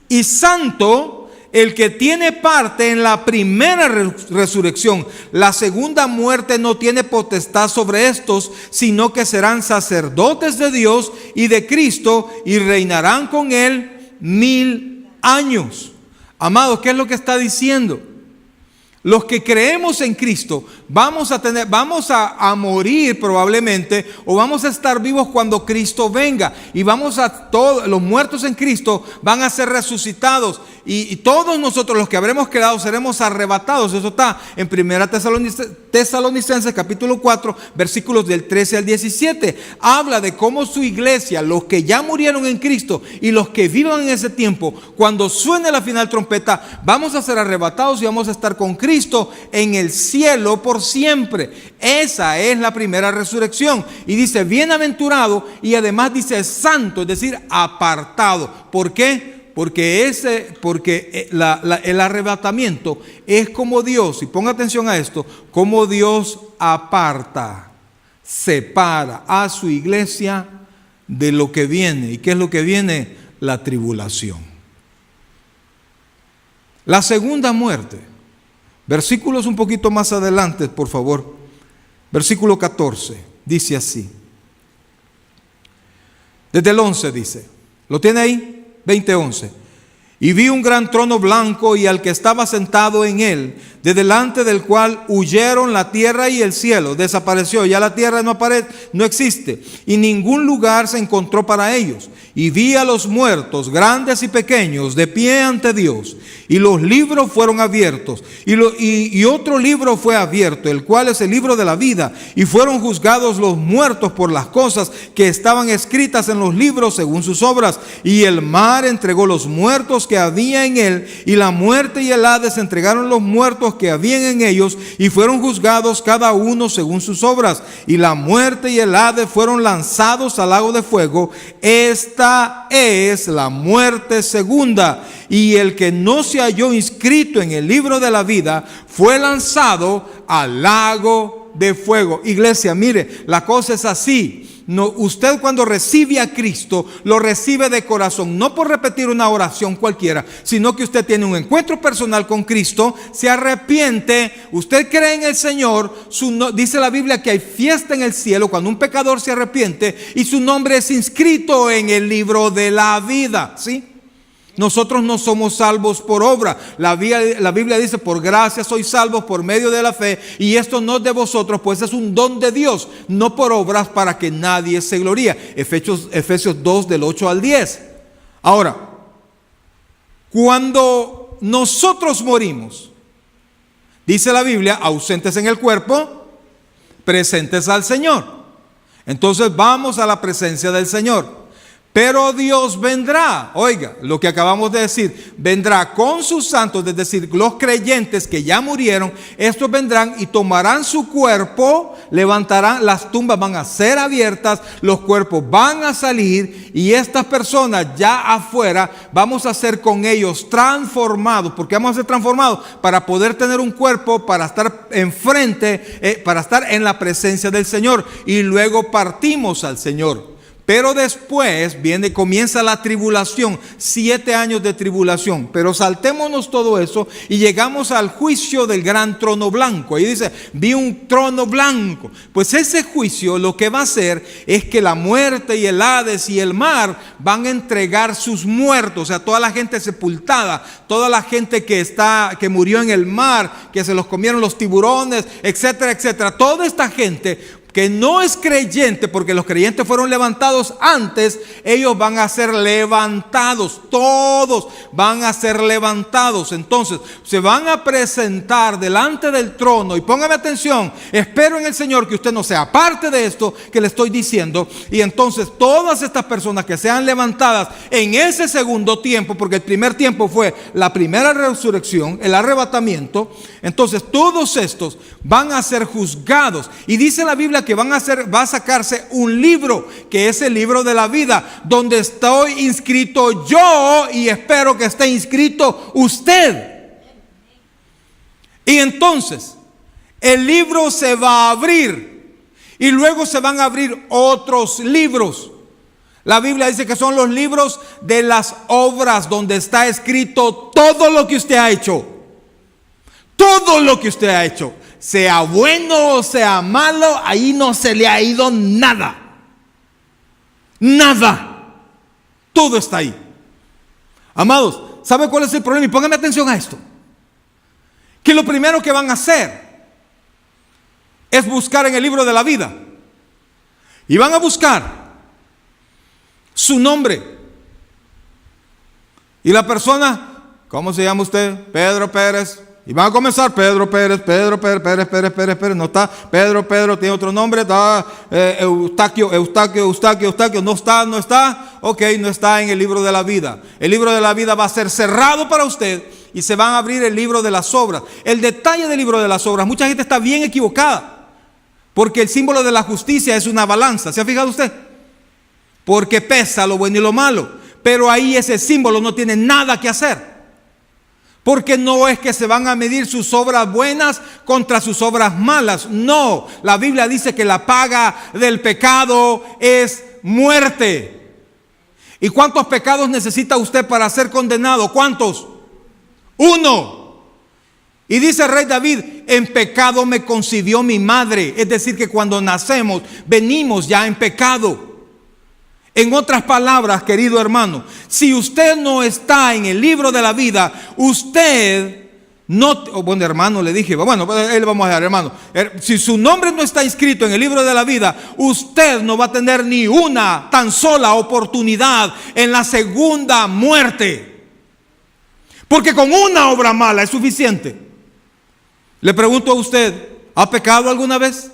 Y santo, el que tiene parte en la primera resurrección. La segunda muerte no tiene potestad sobre estos, sino que serán sacerdotes de Dios y de Cristo y reinarán con él 1000 años. Amados, ¿qué es lo que está diciendo? Los que creemos en Cristo vamos a morir probablemente, o vamos a estar vivos cuando Cristo venga, y todos los muertos en Cristo van a ser resucitados, y todos nosotros los que habremos quedado seremos arrebatados. Eso está en 1 Tesalonicenses capítulo 4 versículos del 13 al 17. Habla de cómo su iglesia, los que ya murieron en Cristo y los que vivan en ese tiempo, cuando suene la final trompeta, vamos a ser arrebatados y vamos a estar con Cristo en el cielo por siempre. Esa es la primera resurrección. Y dice bienaventurado, y además dice santo, es decir, apartado. ¿Por qué? Porque el arrebatamiento es como Dios, y ponga atención a esto, como Dios aparta, separa a su iglesia de lo que viene. ¿Y qué es lo que viene? La tribulación. La segunda muerte. Versículos un poquito más adelante, por favor. Versículo 14, dice así. Desde el 11 dice, ¿lo tiene ahí? 20:11. Y vi un gran trono blanco y al que estaba sentado en él, de delante del cual huyeron la tierra y el cielo. Desapareció, ya la tierra no existe, y ningún lugar se encontró para ellos. Y vi a los muertos, grandes y pequeños, de pie ante Dios. Y los libros fueron abiertos. Y otro libro fue abierto, el cual es el libro de la vida. Y fueron juzgados los muertos por las cosas que estaban escritas en los libros según sus obras. Y el mar entregó los muertos que había en él. Y la muerte y el Hades entregaron los muertos que habían en ellos. Y fueron juzgados cada uno según sus obras. Y la muerte y el Hades fueron lanzados al lago de fuego. Esta es la muerte segunda. Y el que no se halló inscrito en el libro de la vida fue lanzado al lago de fuego. Iglesia, mire, la cosa es así. No, usted cuando recibe a Cristo, lo recibe de corazón, no por repetir una oración cualquiera, sino que usted tiene un encuentro personal con Cristo, se arrepiente, usted cree en el Señor, dice la Biblia que hay fiesta en el cielo cuando un pecador se arrepiente y su nombre es inscrito en el libro de la vida, ¿sí? Nosotros no somos salvos por obra. La Biblia dice, por gracia sois salvos por medio de la fe, y esto no es de vosotros, pues es un don de Dios, no por obras para que nadie se gloríe. Efesios 2 del 8 al 10. Ahora, cuando nosotros morimos, dice la Biblia, ausentes en el cuerpo, presentes al Señor. Entonces vamos a la presencia del Señor. Pero Dios vendrá, oiga, lo que acabamos de decir, vendrá con sus santos, es decir, los creyentes que ya murieron, estos vendrán y tomarán su cuerpo, levantarán, las tumbas van a ser abiertas, los cuerpos van a salir y estas personas ya afuera, vamos a ser con ellos transformados. ¿Por qué vamos a ser transformados? Para poder tener un cuerpo, para estar enfrente, para estar en la presencia del Señor, y luego partimos al Señor. Pero después comienza la tribulación, 7 años de tribulación. Pero saltémonos todo eso y llegamos al juicio del gran trono blanco. Ahí dice, vi un trono blanco. Pues ese juicio lo que va a hacer es que la muerte y el Hades y el mar van a entregar sus muertos. O sea, toda la gente sepultada, toda la gente que murió en el mar, que se los comieron los tiburones, etcétera, etcétera. Toda esta gente que no es creyente, porque los creyentes fueron levantados antes, ellos van a ser levantados, todos van a ser levantados. Entonces se van a presentar delante del trono, y póngame atención, espero en el Señor que usted no sea parte de esto que le estoy diciendo. Y entonces todas estas personas que sean levantadas en ese segundo tiempo, porque el primer tiempo fue la primera resurrección, el arrebatamiento, entonces todos estos van a ser juzgados. Y dice la Biblia que va a sacarse un libro, que es el libro de la vida, donde estoy inscrito yo y espero que esté inscrito usted. Y entonces el libro se va a abrir y luego se van a abrir otros libros. La Biblia dice que son los libros de las obras, donde está escrito todo lo que usted ha hecho. Todo lo que usted ha hecho, sea bueno o sea malo, ahí no se le ha ido nada. Nada. Todo está ahí. Amados, ¿sabe cuál es el problema? Y pónganme atención a esto. Que lo primero que van a hacer es buscar en el libro de la vida. Y van a buscar su nombre. Y la persona, ¿cómo se llama usted? Pedro Pérez. Y van a comenzar, Pedro Pérez, no está, Pedro, tiene otro nombre, está Eustaquio, no está, ok, no está en el libro de la vida. El libro de la vida va a ser cerrado para usted y se van a abrir el libro de las obras. El detalle del libro de las obras, mucha gente está bien equivocada, porque el símbolo de la justicia es una balanza, ¿se ha fijado usted? Porque pesa lo bueno y lo malo, pero ahí ese símbolo no tiene nada que hacer. Porque no es que se van a medir sus obras buenas contra sus obras malas. No, la Biblia dice que la paga del pecado es muerte. ¿Y cuántos pecados necesita usted para ser condenado? ¿Cuántos? 1. Y dice el rey David, en pecado me concibió mi madre. Es decir, que cuando nacemos venimos ya en pecado. En otras palabras, querido hermano, si usted no está en el libro de la vida, usted no, bueno, hermano, le dije, bueno, él vamos a dejar, hermano, si su nombre no está inscrito en el libro de la vida, usted no va a tener ni una tan sola oportunidad en la segunda muerte, porque con una obra mala es suficiente. Le pregunto a usted, ¿ha pecado alguna vez?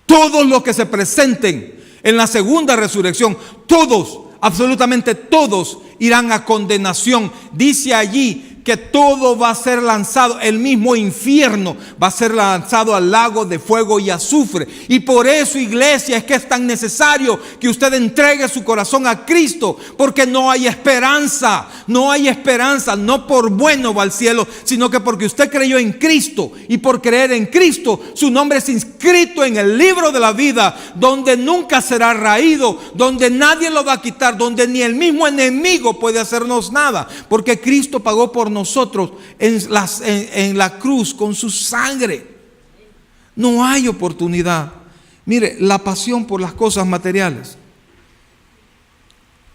Todos los que se presenten en la segunda resurrección, todos, absolutamente todos, irán a condenación. Dice allí que todo va a ser lanzado, el mismo infierno va a ser lanzado al lago de fuego y azufre. Y por eso, iglesia, es que es tan necesario que usted entregue su corazón a Cristo, porque no hay esperanza, no por bueno va al cielo, sino que porque usted creyó en Cristo, y por creer en Cristo, su nombre es inscrito en el libro de la vida, donde nunca será raído, donde nadie lo va a quitar, donde ni el mismo enemigo puede hacernos nada, porque Cristo pagó por nosotros en la cruz con su sangre. No hay oportunidad. Mire, la pasión por las cosas materiales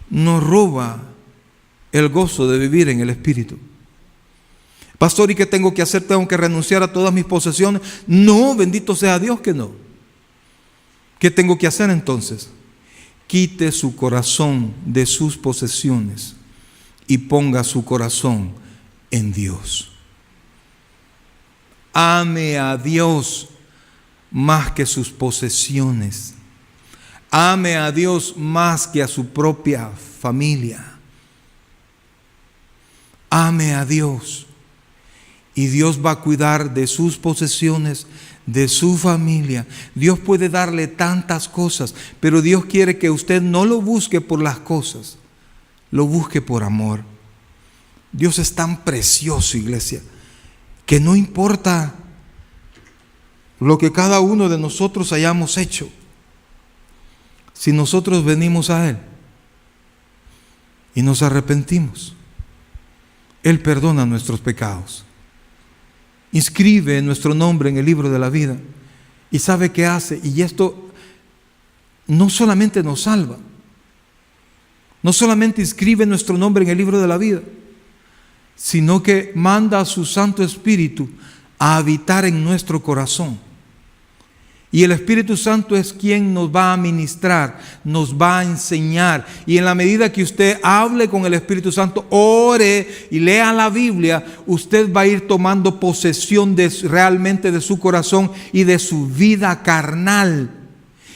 nos roba el gozo de vivir en el Espíritu. Pastor, ¿y qué tengo que hacer? ¿Tengo que renunciar a todas mis posesiones? No, bendito sea Dios que no. ¿Qué tengo que hacer entonces? Quite su corazón de sus posesiones y ponga su corazón en Dios. Ame a Dios más que sus posesiones. Ame a Dios más que a su propia familia. Ame a Dios. Y Dios va a cuidar de sus posesiones, de su familia. Dios puede darle tantas cosas, pero Dios quiere que usted no lo busque por las cosas, lo busque por amor. Dios es tan precioso, iglesia, que no importa lo que cada uno de nosotros hayamos hecho. Si nosotros venimos a Él y nos arrepentimos, Él perdona nuestros pecados. Inscribe nuestro nombre en el libro de la vida. ¿Y sabe qué hace? Y esto no solamente nos salva, no solamente inscribe nuestro nombre en el libro de la vida, sino que manda a su Santo Espíritu a habitar en nuestro corazón. Y el Espíritu Santo es quien nos va a ministrar, nos va a enseñar. Y en la medida que usted hable con el Espíritu Santo, ore y lea la Biblia, usted va a ir tomando posesión realmente de su corazón y de su vida carnal.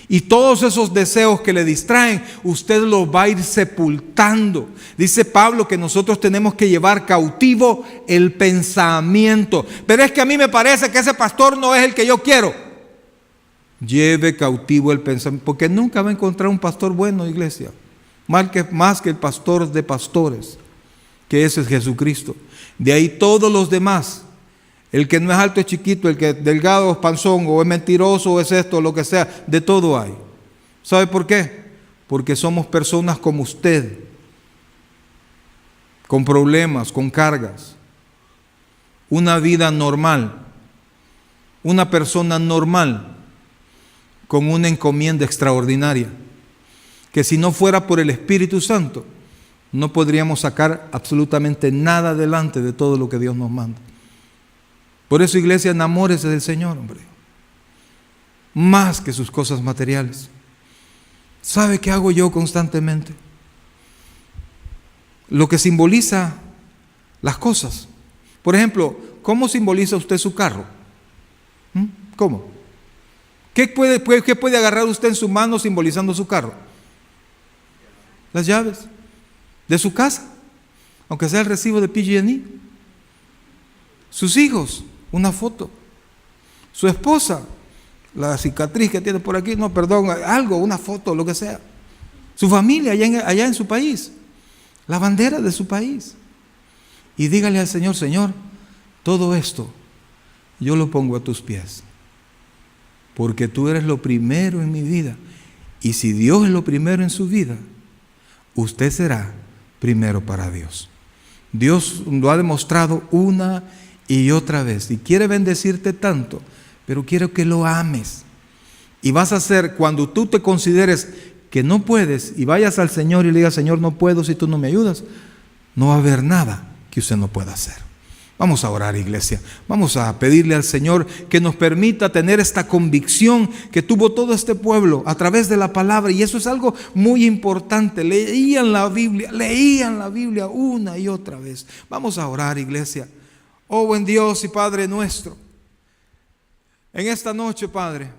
Y todos esos deseos que le distraen, usted los va a ir sepultando. Dice Pablo que nosotros tenemos que llevar cautivo el pensamiento. Pero es que a mí me parece que ese pastor no es el que yo quiero. Lleve cautivo el pensamiento, porque nunca va a encontrar un pastor bueno, iglesia, más que el pastor de pastores, que ese es Jesucristo. De ahí todos los demás, el que no es alto es chiquito, el que es delgado es panzón, o es mentiroso, o es esto, lo que sea, de todo hay. ¿Sabe por qué? Porque somos personas como usted, con problemas, con cargas, una vida normal, una persona normal, con una encomienda extraordinaria, que si no fuera por el Espíritu Santo, no podríamos sacar absolutamente nada adelante de todo lo que Dios nos manda. Por eso, iglesia, enamórese del Señor, hombre, más que sus cosas materiales. ¿Sabe qué hago yo constantemente? Lo que simboliza las cosas. Por ejemplo, ¿cómo simboliza usted su carro? ¿Cómo? ¿Qué puede agarrar usted en su mano simbolizando su carro? Las llaves de su casa, aunque sea el recibo de PG&E. Sus hijos, una foto. Su esposa, la cicatriz que tiene por aquí, no, perdón, algo, una foto, lo que sea. Su familia allá en su país, la bandera de su país. Y dígale al Señor: Señor, todo esto yo lo pongo a tus pies, porque tú eres lo primero en mi vida. Y si Dios es lo primero en su vida, usted será primero para Dios. Dios lo ha demostrado una y otra vez. Y quiere bendecirte tanto, pero quiero que lo ames. Y vas a hacer, cuando tú te consideres que no puedes y vayas al Señor y le digas: Señor, no puedo si tú no me ayudas, no va a haber nada que usted no pueda hacer. Vamos a orar, iglesia. Vamos a pedirle al Señor que nos permita tener esta convicción que tuvo todo este pueblo a través de la palabra. Y eso es algo muy importante. Leían la Biblia una y otra vez. Vamos a orar, iglesia. Oh, buen Dios y Padre nuestro, en esta noche, Padre,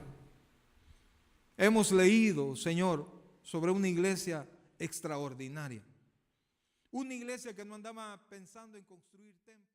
hemos leído, Señor, sobre una iglesia extraordinaria. Una iglesia que no andaba pensando en construir templos.